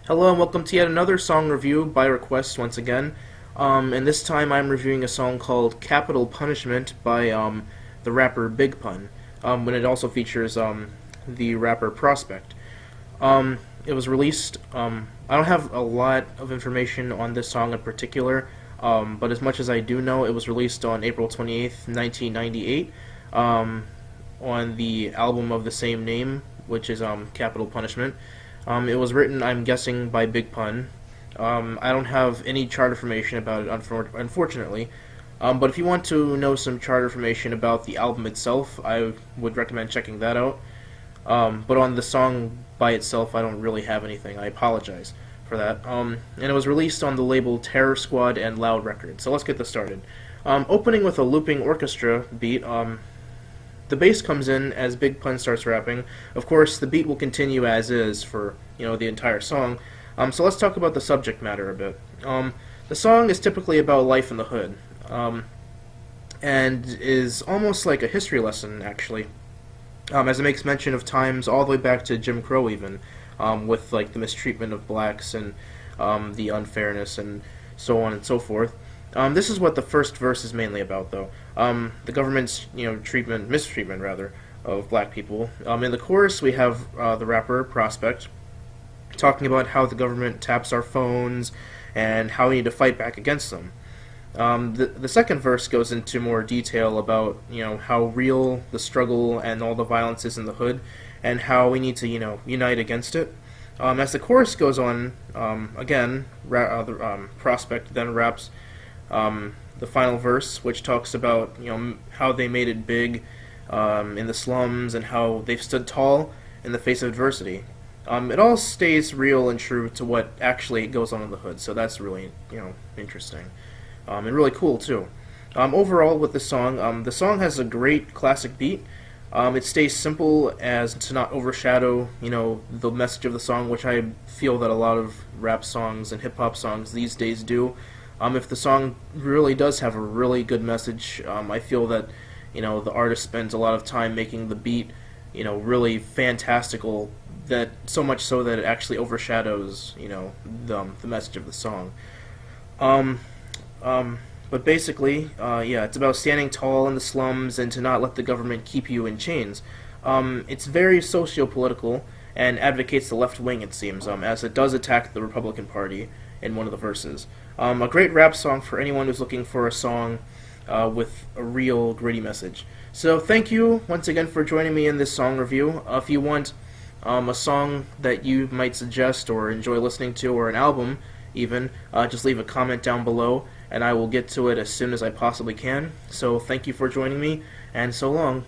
Hello and welcome to yet another song review by request once again. And this time I'm reviewing a song called Capital Punishment by the rapper Big Pun. And it also features the rapper Prospect. It was released, I don't have a lot of information on this song in particular, but as much as I do know, it was released on April 28th, 1998, on the album of the same name, which is Capital Punishment. It was written, I'm guessing, by Big Pun. I don't have any chart information about it, unfortunately. But if you want to know some chart information about the album itself, I would recommend checking that out. But on the song by itself, I don't really have anything. I apologize for that. And it was released on the label Terror Squad and Loud Records. So let's get this started. Opening with a looping orchestra beat, the bass comes in as Big Pun starts rapping. Of course, the beat will continue as is for, the entire song. So let's talk about the subject matter a bit. The song is typically about life in the hood, and is almost like a history lesson, actually, as it makes mention of times all the way back to Jim Crow even, with like the mistreatment of blacks and the unfairness and so on and so forth. This is what the first verse is mainly about, though. The government's, mistreatment rather, of black people. In the chorus, we have the rapper Prospect talking about how the government taps our phones and how we need to fight back against them. The second verse goes into more detail about how real the struggle and all the violence is in the hood, and how we need to unite against it. As the chorus goes on, again, Prospect then raps the final verse, which talks about how they made it big in the slums and how they've stood tall in the face of adversity. It all stays real and true to what actually goes on in the hood, so that's really interesting and really cool too. Overall, with the song has a great classic beat. It stays simple as to not overshadow the message of the song, which I feel that a lot of rap songs and hip hop songs these days do. If the song really does have a really good message, I feel that the artist spends a lot of time making the beat really fantastical, that so much so that it actually overshadows the message of the song. But basically, yeah, it's about standing tall in the slums and to not let the government keep you in chains. It's very socio-political and advocates the left wing, it seems, as it does attack the Republican Party in one of the verses. A great rap song for anyone who's looking for a song with a real gritty message. So thank you once again for joining me in this song review. If you want a song that you might suggest or enjoy listening to, or an album even, just leave a comment down below and I will get to it as soon as I possibly can. So thank you for joining me, and so long.